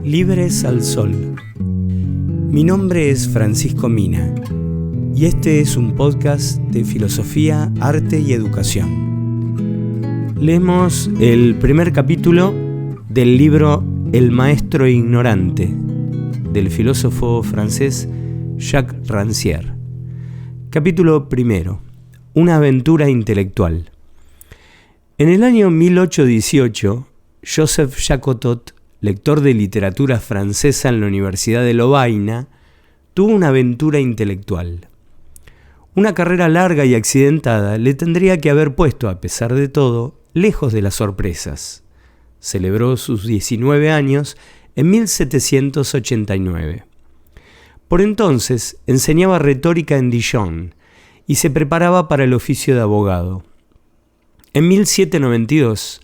Libres al Sol. Mi nombre es Francisco Mina y este es un podcast de filosofía, arte y educación. Leemos el primer capítulo del libro El maestro ignorante, del filósofo francés Jacques Rancière. Capítulo primero. Una aventura intelectual. En el año 1818, Joseph Jacotot, lector de literatura francesa en la Universidad de Lovaina, tuvo una aventura intelectual. Una carrera larga y accidentada le tendría que haber puesto, a pesar de todo, lejos de las sorpresas. Celebró sus 19 años en 1789. Por entonces enseñaba retórica en Dijon y se preparaba para el oficio de abogado. En 1792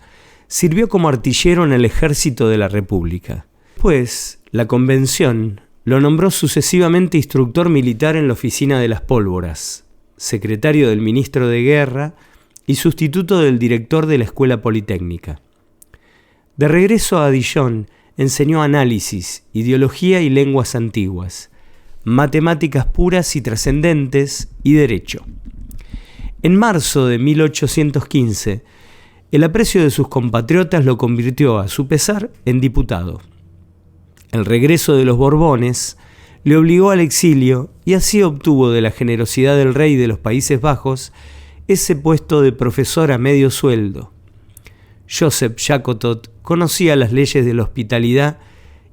sirvió como artillero en el ejército de la República. Después, la Convención lo nombró sucesivamente instructor militar en la oficina de las pólvoras, secretario del ministro de Guerra y sustituto del director de la Escuela Politécnica. De regreso a Dijon, enseñó análisis, ideología y lenguas antiguas, matemáticas puras y trascendentes y derecho. En marzo de 1815, el aprecio de sus compatriotas lo convirtió, a su pesar, en diputado. El regreso de los Borbones le obligó al exilio y así obtuvo de la generosidad del rey de los Países Bajos ese puesto de profesor a medio sueldo. Joseph Jacotot conocía las leyes de la hospitalidad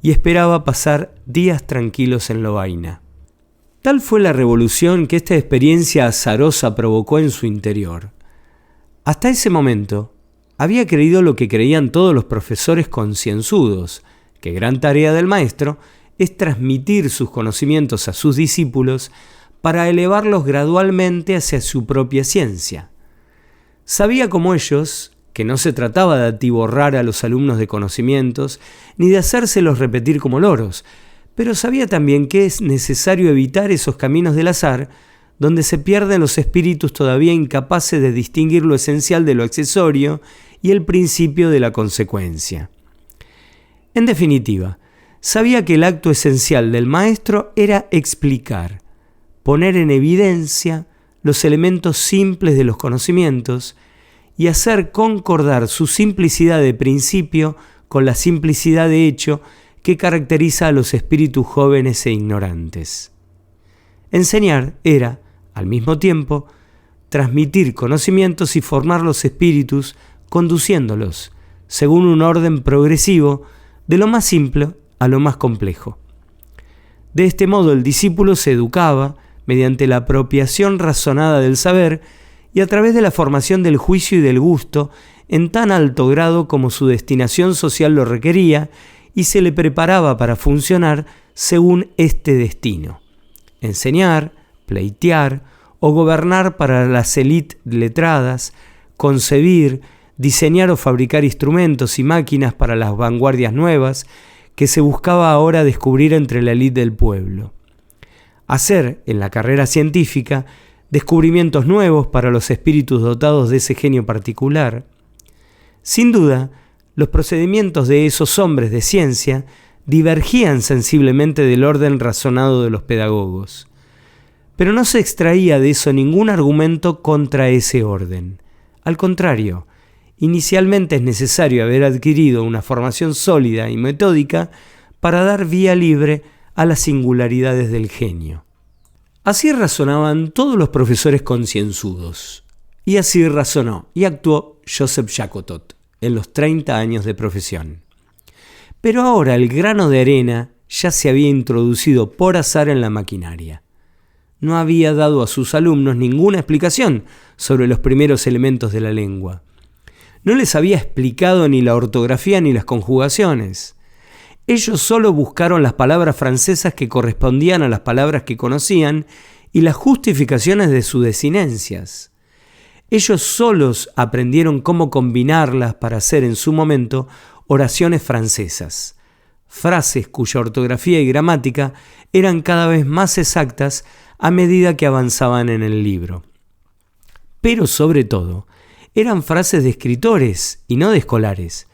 y esperaba pasar días tranquilos en Lovaina. Tal fue la revolución que esta experiencia azarosa provocó en su interior. Hasta ese momento, había creído lo que creían todos los profesores concienzudos, que gran tarea del maestro es transmitir sus conocimientos a sus discípulos para elevarlos gradualmente hacia su propia ciencia. Sabía como ellos que no se trataba de atiborrar a los alumnos de conocimientos ni de hacérselos repetir como loros, pero sabía también que es necesario evitar esos caminos del azar donde se pierden los espíritus todavía incapaces de distinguir lo esencial de lo accesorio y el principio de la consecuencia. En definitiva, sabía que el acto esencial del maestro era explicar, poner en evidencia los elementos simples de los conocimientos y hacer concordar su simplicidad de principio con la simplicidad de hecho que caracteriza a los espíritus jóvenes e ignorantes. Enseñar era, al mismo tiempo, transmitir conocimientos y formar los espíritus conduciéndolos, según un orden progresivo, de lo más simple a lo más complejo. De este modo el discípulo se educaba mediante la apropiación razonada del saber y a través de la formación del juicio y del gusto en tan alto grado como su destinación social lo requería y se le preparaba para funcionar según este destino: enseñar, pleitear o gobernar para las élites letradas, concebir, diseñar o fabricar instrumentos y máquinas para las vanguardias nuevas que se buscaba ahora descubrir entre la élite del pueblo. Hacer, en la carrera científica, descubrimientos nuevos para los espíritus dotados de ese genio particular. Sin duda, los procedimientos de esos hombres de ciencia divergían sensiblemente del orden razonado de los pedagogos. Pero no se extraía de eso ningún argumento contra ese orden. Al contrario, inicialmente es necesario haber adquirido una formación sólida y metódica para dar vía libre a las singularidades del genio. Así razonaban todos los profesores concienzudos. Y así razonó y actuó Joseph Jacotot en los 30 años de profesión. Pero ahora el grano de arena ya se había introducido por azar en la maquinaria. No había dado a sus alumnos ninguna explicación sobre los primeros elementos de la lengua. No les había explicado ni la ortografía ni las conjugaciones. Ellos solo buscaron las palabras francesas que correspondían a las palabras que conocían y las justificaciones de sus desinencias. Ellos solos aprendieron cómo combinarlas para hacer en su momento oraciones francesas, frases cuya ortografía y gramática eran cada vez más exactas a medida que avanzaban en el libro. Pero sobre todo, eran frases de escritores y no de escolares.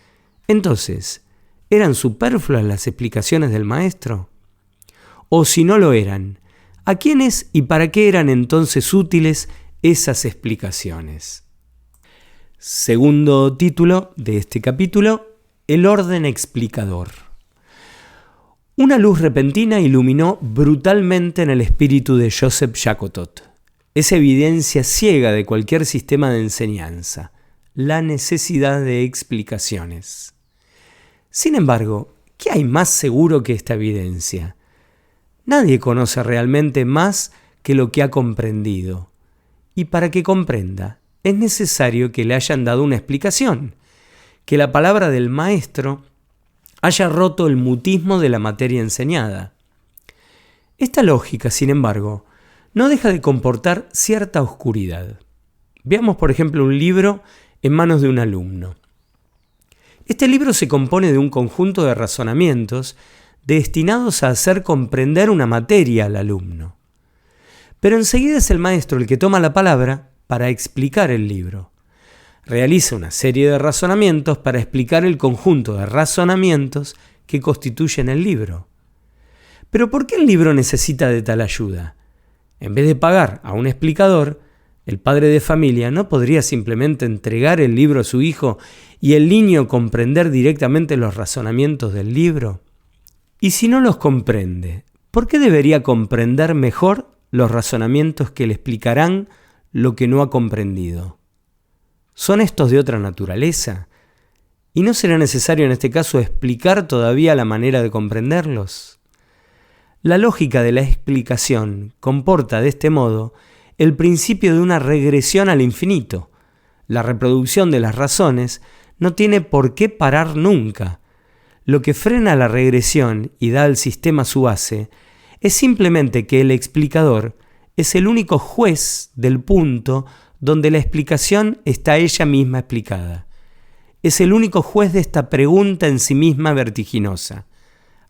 Entonces, ¿Eran superfluas las explicaciones del maestro? O si no lo eran, ¿a quiénes y para qué eran entonces útiles esas explicaciones? Segundo título de este capítulo, el orden explicador. Una luz repentina iluminó brutalmente en el espíritu de Joseph Jacotot. Es evidencia ciega de cualquier sistema de enseñanza, la necesidad de explicaciones. Sin embargo, ¿qué hay más seguro que esta evidencia? Nadie conoce realmente más que lo que ha comprendido. Y para que comprenda, es necesario que le hayan dado una explicación, que la palabra del maestro haya roto el mutismo de la materia enseñada. Esta lógica, sin embargo, no deja de comportar cierta oscuridad. Veamos, por ejemplo, un libro en manos de un alumno. Este libro se compone de un conjunto de razonamientos destinados a hacer comprender una materia al alumno. Pero enseguida es el maestro el que toma la palabra para explicar el libro. Realiza una serie de razonamientos para explicar el conjunto de razonamientos que constituyen el libro. ¿Pero por qué el libro necesita de tal ayuda? En vez de pagar a un explicador, el padre de familia no podría simplemente entregar el libro a su hijo y el niño comprender directamente los razonamientos del libro. Y si no los comprende, ¿por qué debería comprender mejor los razonamientos que le explicarán lo que no ha comprendido? ¿Son estos de otra naturaleza? ¿Y no será necesario en este caso explicar todavía la manera de comprenderlos? La lógica de la explicación comporta de este modo el principio de una regresión al infinito. La reproducción de las razones no tiene por qué parar nunca. Lo que frena la regresión y da al sistema su base es simplemente que el explicador es el único juez del punto donde la explicación está ella misma explicada. Es el único juez de esta pregunta en sí misma vertiginosa.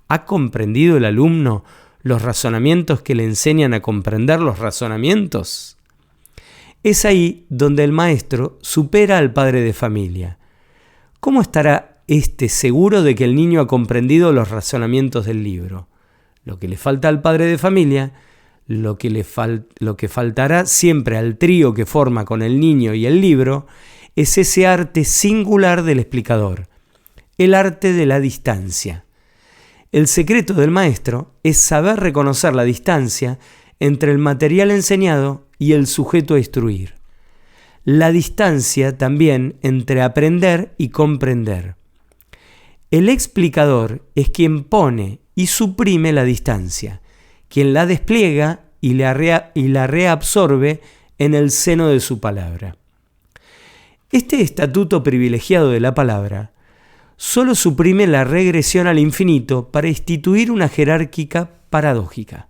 ¿Ha comprendido el alumno los razonamientos que le enseñan a comprender los razonamientos? Es ahí donde el maestro supera al padre de familia. ¿Cómo estará éste seguro de que el niño ha comprendido los razonamientos del libro? Lo que le falta al padre de familia, lo que faltará siempre al trío que forma con el niño y el libro, es ese arte singular del explicador, el arte de la distancia. El secreto del maestro es saber reconocer la distancia entre el material enseñado y el sujeto a instruir. La distancia también entre aprender y comprender. El explicador es quien pone y suprime la distancia, quien la despliega y la reabsorbe en el seno de su palabra. Este estatuto privilegiado de la palabra solo suprime la regresión al infinito para instituir una jerárquica paradójica.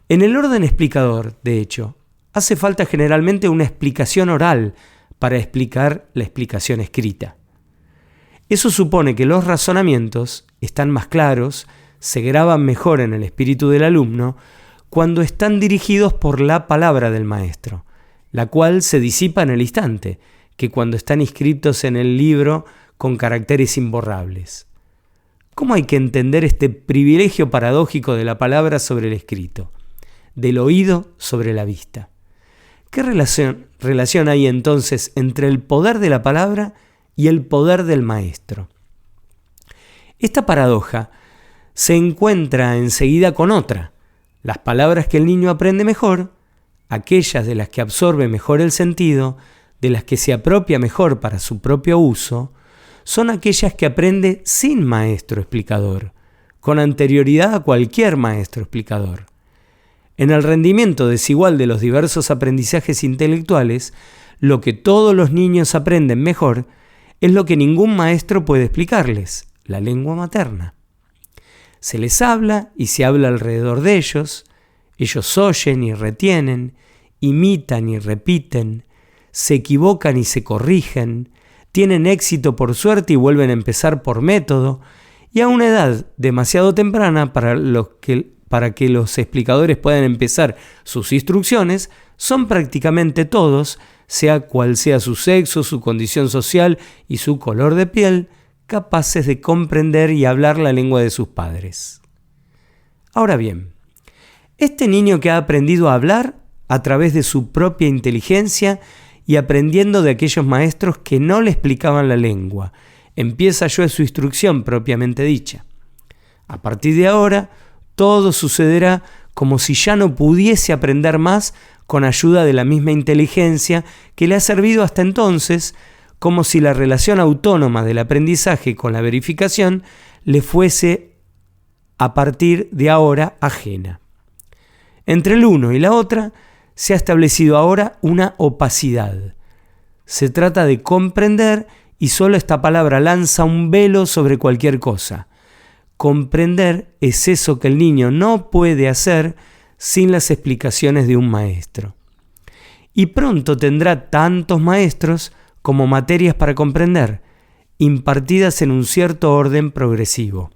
En el orden explicador, de hecho, hace falta generalmente una explicación oral para explicar la explicación escrita. Eso supone que los razonamientos están más claros, se graban mejor en el espíritu del alumno cuando están dirigidos por la palabra del maestro, la cual se disipa en el instante, que cuando están inscritos en el libro con caracteres imborrables. ¿Cómo hay que entender este privilegio paradójico de la palabra sobre el escrito, del oído sobre la vista? ¿Qué relación hay entonces entre el poder de la palabra y el poder del maestro? Esta paradoja se encuentra enseguida con otra. Las palabras que el niño aprende mejor, aquellas de las que absorbe mejor el sentido, de las que se apropia mejor para su propio uso, son aquellas que aprende sin maestro explicador, con anterioridad a cualquier maestro explicador. En el rendimiento desigual de los diversos aprendizajes intelectuales, lo que todos los niños aprenden mejor es lo que ningún maestro puede explicarles, la lengua materna. Se les habla y se habla alrededor de ellos oyen y retienen, imitan y repiten, se equivocan y se corrigen, tienen éxito por suerte y vuelven a empezar por método, y a una edad demasiado temprana para que los explicadores puedan empezar sus instrucciones, son prácticamente todos, sea cual sea su sexo, su condición social y su color de piel, capaces de comprender y hablar la lengua de sus padres. Ahora bien, este niño que ha aprendido a hablar a través de su propia inteligencia y aprendiendo de aquellos maestros que no le explicaban la lengua, empieza yo su instrucción propiamente dicha. A partir de ahora, todo sucederá como si ya no pudiese aprender más con ayuda de la misma inteligencia que le ha servido hasta entonces, como si la relación autónoma del aprendizaje con la verificación le fuese a partir de ahora ajena. Entre el uno y la otra se ha establecido ahora una opacidad. Se trata de comprender y solo esta palabra lanza un velo sobre cualquier cosa. Comprender es eso que el niño no puede hacer sin las explicaciones de un maestro. Y pronto tendrá tantos maestros como materias para comprender, impartidas en un cierto orden progresivo.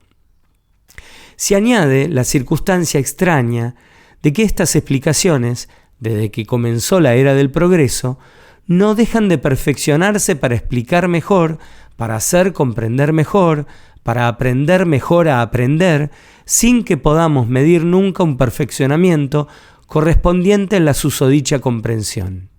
Se añade la circunstancia extraña de que estas explicaciones, desde que comenzó la era del progreso, no dejan de perfeccionarse para explicar mejor, para hacer comprender mejor, para aprender mejor a aprender, sin que podamos medir nunca un perfeccionamiento correspondiente en la susodicha comprensión.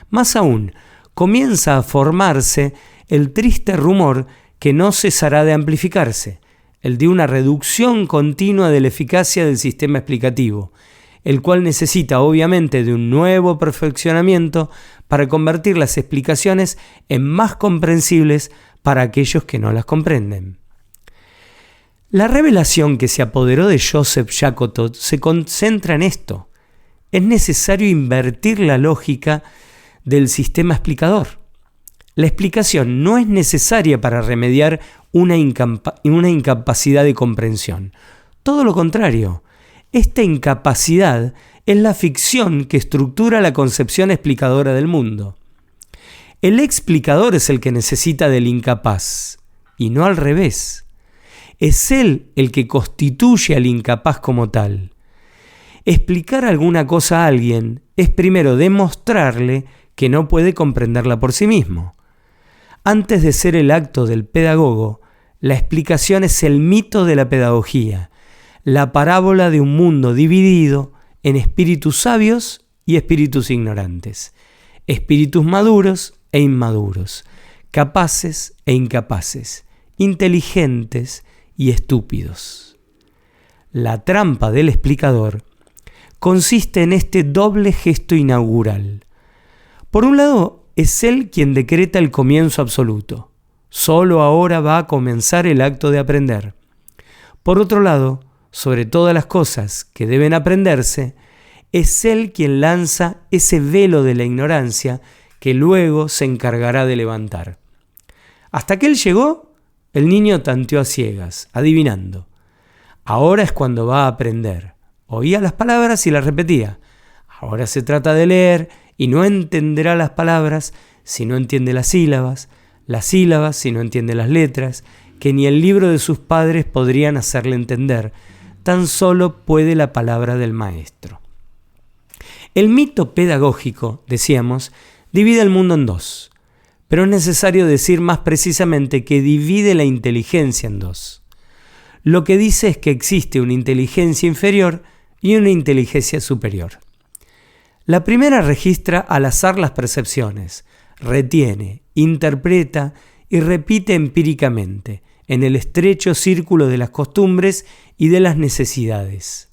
Más aún, comienza a formarse el triste rumor que no cesará de amplificarse, el de una reducción continua de la eficacia del sistema explicativo, el cual necesita obviamente de un nuevo perfeccionamiento para convertir las explicaciones en más comprensibles para aquellos que no las comprenden. La revelación que se apoderó de Joseph Shakotot se concentra en esto. Es necesario invertir la lógica del sistema explicador. La explicación no es necesaria para remediar una incapacidad de comprensión. Todo lo contrario, esta incapacidad es la ficción que estructura la concepción explicadora del mundo. El explicador es el que necesita del incapaz, y no al revés. Es él el que constituye al incapaz como tal. Explicar alguna cosa a alguien es primero demostrarle que no puede comprenderla por sí mismo. Antes de ser el acto del pedagogo, la explicación es el mito de la pedagogía, la parábola de un mundo dividido en espíritus sabios y espíritus ignorantes, espíritus maduros e inmaduros, capaces e incapaces, inteligentes y estúpidos. La trampa del explicador consiste en este doble gesto inaugural. Por un lado, es él quien decreta el comienzo absoluto. Solo ahora va a comenzar el acto de aprender. Por otro lado, sobre todas las cosas que deben aprenderse, es él quien lanza ese velo de la ignorancia que luego se encargará de levantar. Hasta que él llegó, el niño tanteó a ciegas, adivinando. Ahora es cuando va a aprender. Oía las palabras y las repetía. Ahora se trata de leer y no entenderá las palabras si no entiende las sílabas si no entiende las letras, que ni el libro de sus padres podrían hacerle entender. Tan solo puede la palabra del maestro. El mito pedagógico, decíamos, divide el mundo en dos, pero es necesario decir más precisamente que divide la inteligencia en dos. Lo que dice es que existe una inteligencia inferior y una inteligencia superior. La primera registra al azar las percepciones, retiene, interpreta y repite empíricamente, en el estrecho círculo de las costumbres y de las necesidades.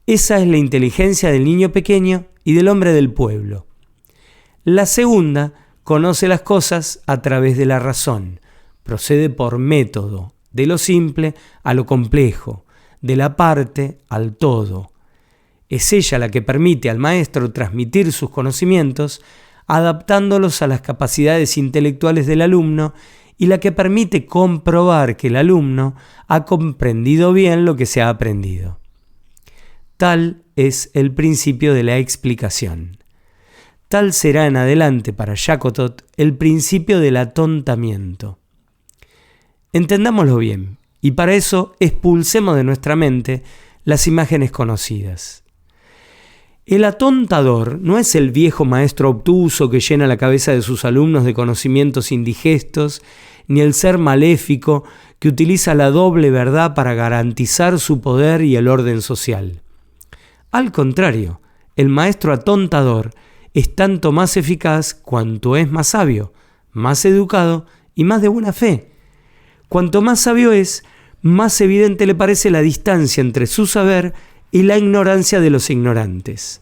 Esa es la inteligencia del niño pequeño y del hombre del pueblo. La segunda conoce las cosas a través de la razón, procede por método, de lo simple a lo complejo, de la parte al todo. Es ella la que permite al maestro transmitir sus conocimientos, adaptándolos a las capacidades intelectuales del alumno y la que permite comprobar que el alumno ha comprendido bien lo que se ha aprendido. Tal es el principio de la explicación. Tal será en adelante para Shakotot el principio del atontamiento. Entendámoslo bien, y para eso expulsemos de nuestra mente las imágenes conocidas. El atontador no es el viejo maestro obtuso que llena la cabeza de sus alumnos de conocimientos indigestos, ni el ser maléfico que utiliza la doble verdad para garantizar su poder y el orden social. Al contrario, el maestro atontador es tanto más eficaz cuanto es más sabio, más educado y más de buena fe. Cuanto más sabio es, más evidente le parece la distancia entre su saber y la ignorancia de los ignorantes.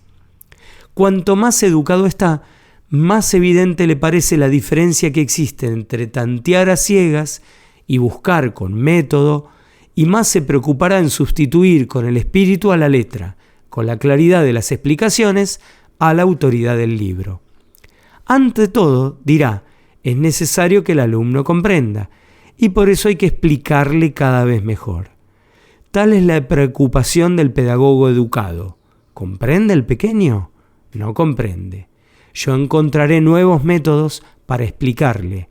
Cuanto más educado está, más evidente le parece la diferencia que existe entre tantear a ciegas y buscar con método, y más se preocupará en sustituir con el espíritu a la letra, con la claridad de las explicaciones a la autoridad del libro. Ante todo, dirá, es necesario que el alumno comprenda, y por eso hay que explicarle cada vez mejor. Tal es la preocupación del pedagogo educado. ¿Comprende el pequeño? No comprende. Yo encontraré nuevos métodos para explicarle,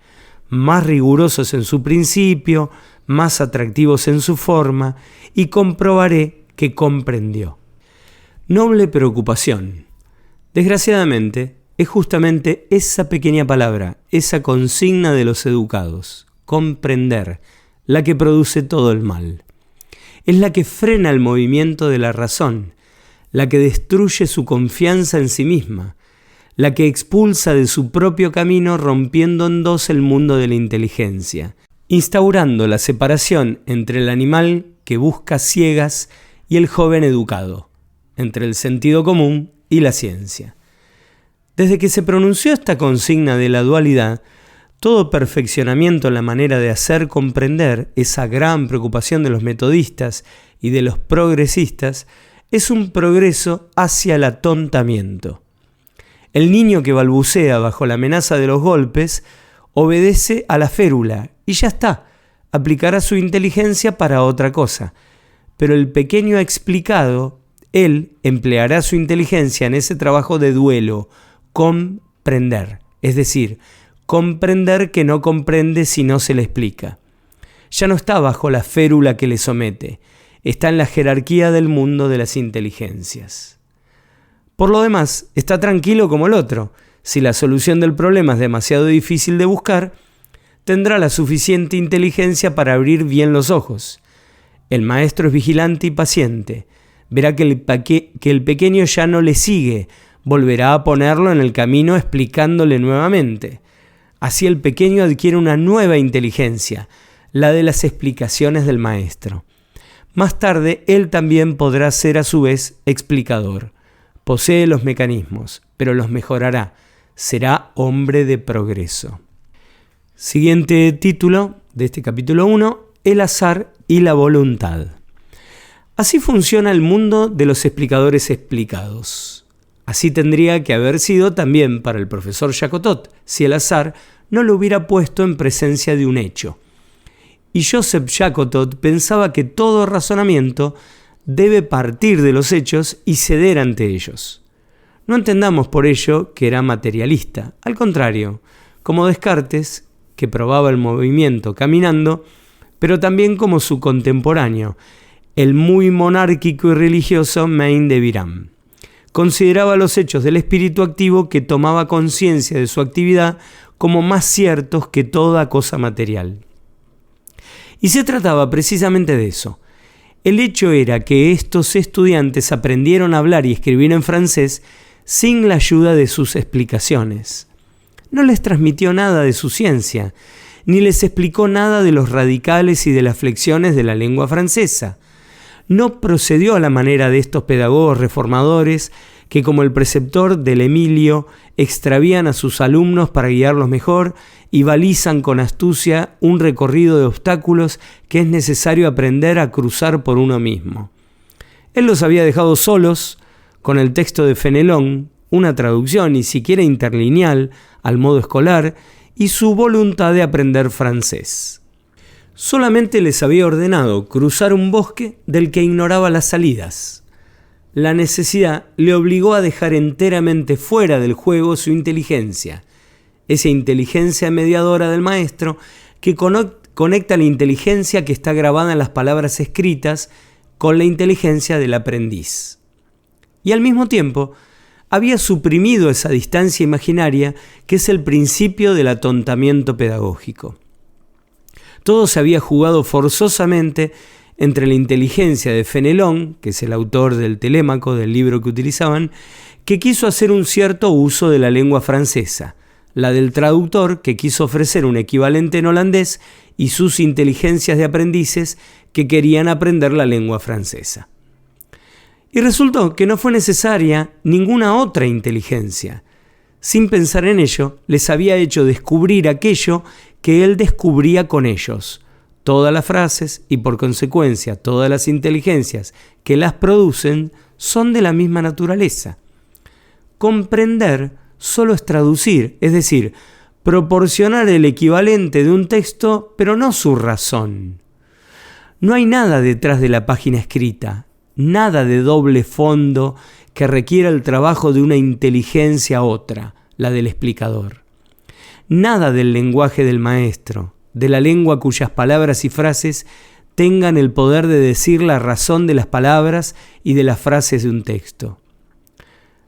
más rigurosos en su principio, más atractivos en su forma, y comprobaré que comprendió. Noble preocupación. Desgraciadamente, es justamente esa pequeña palabra, esa consigna de los educados, comprender, la que produce todo el mal. Es la que frena el movimiento de la razón, la que destruye su confianza en sí misma, la que expulsa de su propio camino rompiendo en dos el mundo de la inteligencia, instaurando la separación entre el animal que busca ciegas y el joven educado, entre el sentido común y la ciencia. Desde que se pronunció esta consigna de la dualidad, todo perfeccionamiento en la manera de hacer comprender esa gran preocupación de los metodistas y de los progresistas es un progreso hacia el atontamiento. El niño que balbucea bajo la amenaza de los golpes obedece a la férula y ya está, aplicará su inteligencia para otra cosa. Pero el pequeño explicado, él empleará su inteligencia en ese trabajo de duelo, comprender, es decir, comprender que no comprende si no se le explica. Ya no está bajo la férula que le somete, está en la jerarquía del mundo de las inteligencias. Por lo demás, está tranquilo como el otro. Si la solución del problema es demasiado difícil de buscar, tendrá la suficiente inteligencia para abrir bien los ojos. El maestro es vigilante y paciente. Verá que el pequeño ya no le sigue, volverá a ponerlo en el camino explicándole nuevamente. Así el pequeño adquiere una nueva inteligencia, la de las explicaciones del maestro. Más tarde, él también podrá ser a su vez explicador. Posee los mecanismos, pero los mejorará. Será hombre de progreso. Siguiente título de este capítulo 1, el azar y la voluntad. Así funciona el mundo de los explicadores explicados. Así tendría que haber sido también para el profesor Jacotot, si el azar no lo hubiera puesto en presencia de un hecho. Y Joseph Jacotot pensaba que todo razonamiento debe partir de los hechos y ceder ante ellos. No entendamos por ello que era materialista. Al contrario, como Descartes, que probaba el movimiento caminando, pero también como su contemporáneo, el muy monárquico y religioso Maine de Biram. Consideraba los hechos del espíritu activo que tomaba conciencia de su actividad como más ciertos que toda cosa material. Y se trataba precisamente de eso. El hecho era que estos estudiantes aprendieron a hablar y escribir en francés sin la ayuda de sus explicaciones. No les transmitió nada de su ciencia, ni les explicó nada de los radicales y de las flexiones de la lengua francesa. No procedió a la manera de estos pedagogos reformadores que, como el preceptor del Emilio, extravían a sus alumnos para guiarlos mejor y balizan con astucia un recorrido de obstáculos que es necesario aprender a cruzar por uno mismo. Él los había dejado solos con el texto de Fenelón, una traducción ni siquiera interlineal al modo escolar, y su voluntad de aprender francés. Solamente les había ordenado cruzar un bosque del que ignoraba las salidas. La necesidad le obligó a dejar enteramente fuera del juego su inteligencia, esa inteligencia mediadora del maestro que conecta la inteligencia que está grabada en las palabras escritas con la inteligencia del aprendiz. Y al mismo tiempo, había suprimido esa distancia imaginaria que es el principio del atontamiento pedagógico. Todo se había jugado forzosamente entre la inteligencia de Fenelón, que es el autor del Telémaco, del libro que utilizaban, que quiso hacer un cierto uso de la lengua francesa, la del traductor, que quiso ofrecer un equivalente en holandés, y sus inteligencias de aprendices que querían aprender la lengua francesa. Y resultó que no fue necesaria ninguna otra inteligencia. Sin pensar en ello, les había hecho descubrir aquello que él descubría con ellos. Todas las frases y por consecuencia todas las inteligencias que las producen son de la misma naturaleza. Comprender solo es traducir, es decir, proporcionar el equivalente de un texto, pero no su razón. No hay nada detrás de la página escrita, nada de doble fondo que requiera el trabajo de una inteligencia otra, la del explicador. Nada del lenguaje del maestro, de la lengua cuyas palabras y frases tengan el poder de decir la razón de las palabras y de las frases de un texto.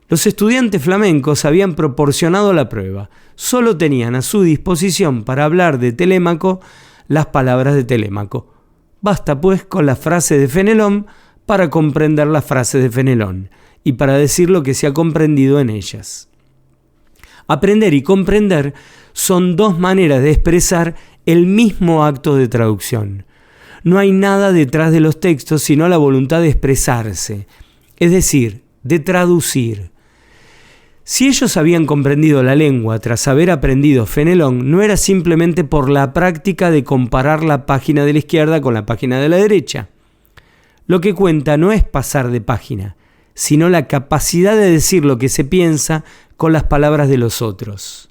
Los estudiantes flamencos habían proporcionado la prueba. Solo tenían a su disposición para hablar de Telémaco las palabras de Telémaco. Basta pues con la frase de Fenelón para comprender las frases de Fenelón y para decir lo que se ha comprendido en ellas. Aprender y comprender son dos maneras de expresar el mismo acto de traducción. No hay nada detrás de los textos sino la voluntad de expresarse, es decir, de traducir. Si ellos habían comprendido la lengua tras haber aprendido Fenelón, no era simplemente por la práctica de comparar la página de la izquierda con la página de la derecha. Lo que cuenta no es pasar de página, sino la capacidad de decir lo que se piensa con las palabras de los otros.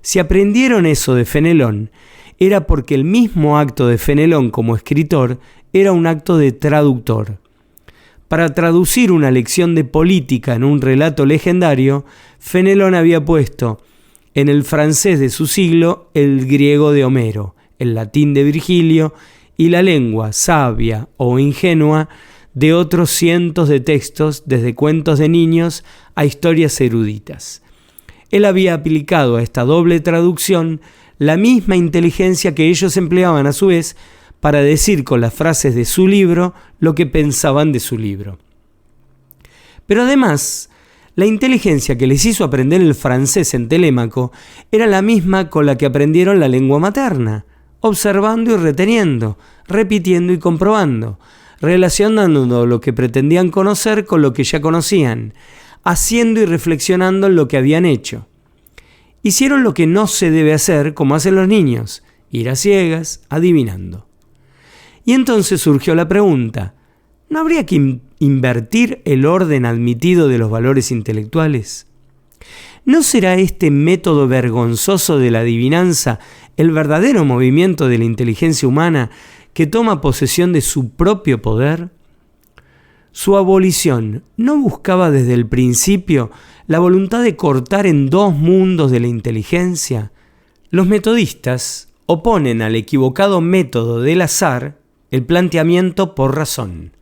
Si aprendieron eso de Fenelón, era porque el mismo acto de Fenelón como escritor era un acto de traductor. Para traducir una lección de política en un relato legendario, Fenelón había puesto en el francés de su siglo el griego de Homero, el latín de Virgilio y la lengua sabia o ingenua de otros cientos de textos, desde cuentos de niños a historias eruditas. Él había aplicado a esta doble traducción la misma inteligencia que ellos empleaban a su vez para decir con las frases de su libro lo que pensaban de su libro. Pero además, la inteligencia que les hizo aprender el francés en Telémaco era la misma con la que aprendieron la lengua materna, observando y reteniendo, repitiendo y comprobando, relacionando lo que pretendían conocer con lo que ya conocían, haciendo y reflexionando en lo que habían hecho. Hicieron lo que no se debe hacer como hacen los niños, ir a ciegas, adivinando. Y entonces surgió la pregunta, ¿no habría que invertir el orden admitido de los valores intelectuales? ¿No será este método vergonzoso de la adivinanza el verdadero movimiento de la inteligencia humana que toma posesión de su propio poder? Su abolición no buscaba desde el principio la voluntad de cortar en dos mundos de la inteligencia. Los metodistas oponen al equivocado método del azar el planteamiento por razón,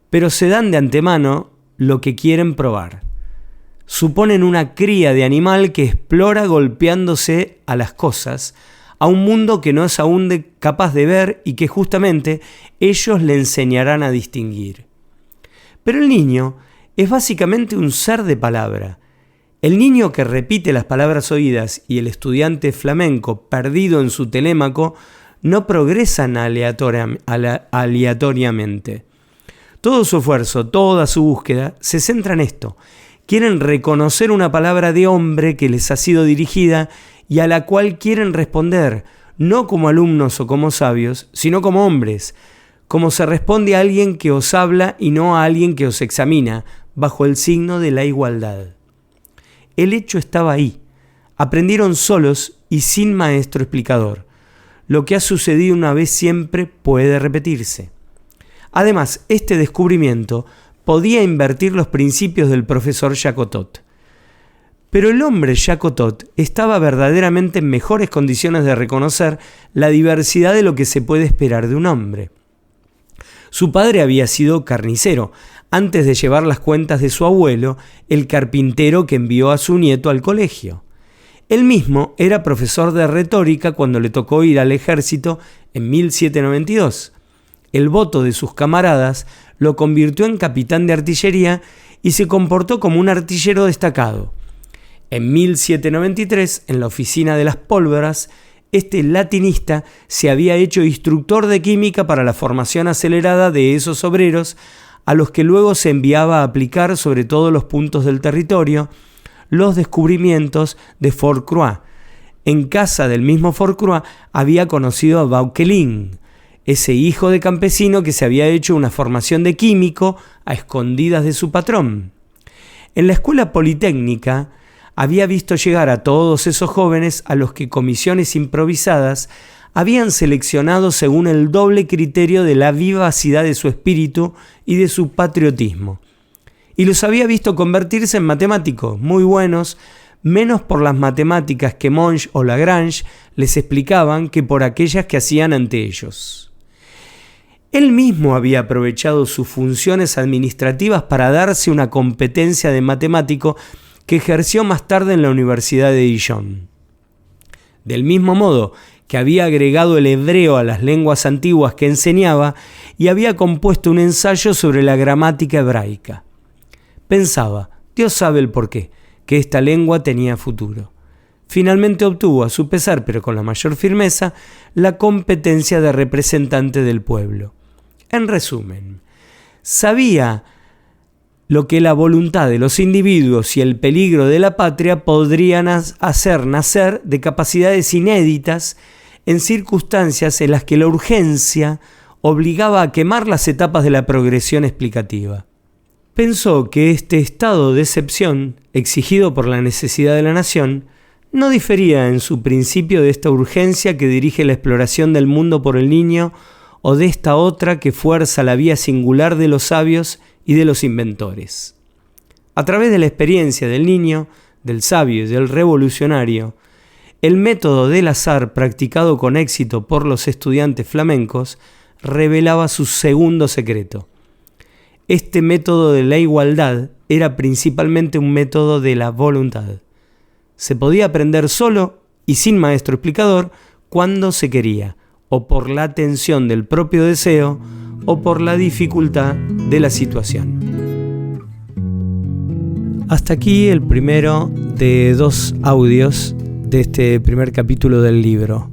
pero se dan de antemano lo que quieren probar. Suponen una cría de animal que explora golpeándose a las cosas, a un mundo que no es aún capaz de ver y que justamente ellos le enseñarán a distinguir. Pero el niño es básicamente un ser de palabra. El niño que repite las palabras oídas y el estudiante flamenco perdido en su Telémaco no progresan aleatoriamente. Todo su esfuerzo, toda su búsqueda se centra en esto. Quieren reconocer una palabra de hombre que les ha sido dirigida y a la cual quieren responder, no como alumnos o como sabios, sino como hombres, como se responde a alguien que os habla y no a alguien que os examina, bajo el signo de la igualdad. El hecho estaba ahí. Aprendieron solos y sin maestro explicador. Lo que ha sucedido una vez siempre puede repetirse. Además, este descubrimiento podía invertir los principios del profesor Jacotot. Pero el hombre Jacotot estaba verdaderamente en mejores condiciones de reconocer la diversidad de lo que se puede esperar de un hombre. Su padre había sido carnicero, antes de llevar las cuentas de su abuelo, el carpintero que envió a su nieto al colegio. Él mismo era profesor de retórica cuando le tocó ir al ejército en 1792. El voto de sus camaradas lo convirtió en capitán de artillería y se comportó como un artillero destacado. En 1793, en la oficina de las pólvoras, este latinista se había hecho instructor de química para la formación acelerada de esos obreros, a los que luego se enviaba a aplicar sobre todos los puntos del territorio los descubrimientos de Fourcroy. En casa del mismo Fourcroy había conocido a Vauquelin, ese hijo de campesino que se había hecho una formación de químico a escondidas de su patrón. En la escuela politécnica había visto llegar a todos esos jóvenes a los que comisiones improvisadas habían seleccionado según el doble criterio de la vivacidad de su espíritu y de su patriotismo. Y los había visto convertirse en matemáticos muy buenos, menos por las matemáticas que Monge o Lagrange les explicaban que por aquellas que hacían ante ellos. Él mismo había aprovechado sus funciones administrativas para darse una competencia de matemático que ejerció más tarde en la Universidad de Dijon. Del mismo modo que había agregado el hebreo a las lenguas antiguas que enseñaba y había compuesto un ensayo sobre la gramática hebraica. Pensaba, Dios sabe el porqué, que esta lengua tenía futuro. Finalmente obtuvo, a su pesar, pero con la mayor firmeza, la competencia de representante del pueblo. En resumen, sabía lo que la voluntad de los individuos y el peligro de la patria podrían hacer nacer de capacidades inéditas en circunstancias en las que la urgencia obligaba a quemar las etapas de la progresión explicativa. Pensó que este estado de excepción, exigido por la necesidad de la nación, no difería en su principio de esta urgencia que dirige la exploración del mundo por el niño o de esta otra que fuerza la vía singular de los sabios y de los inventores. A través de la experiencia del niño, del sabio y del revolucionario, el método del azar practicado con éxito por los estudiantes flamencos revelaba su segundo secreto. Este método de la igualdad era principalmente un método de la voluntad. Se podía aprender solo y sin maestro explicador cuando se quería, o por la tensión del propio deseo, o por la dificultad de la situación. Hasta aquí el primero de 2 audios de este primer capítulo del libro.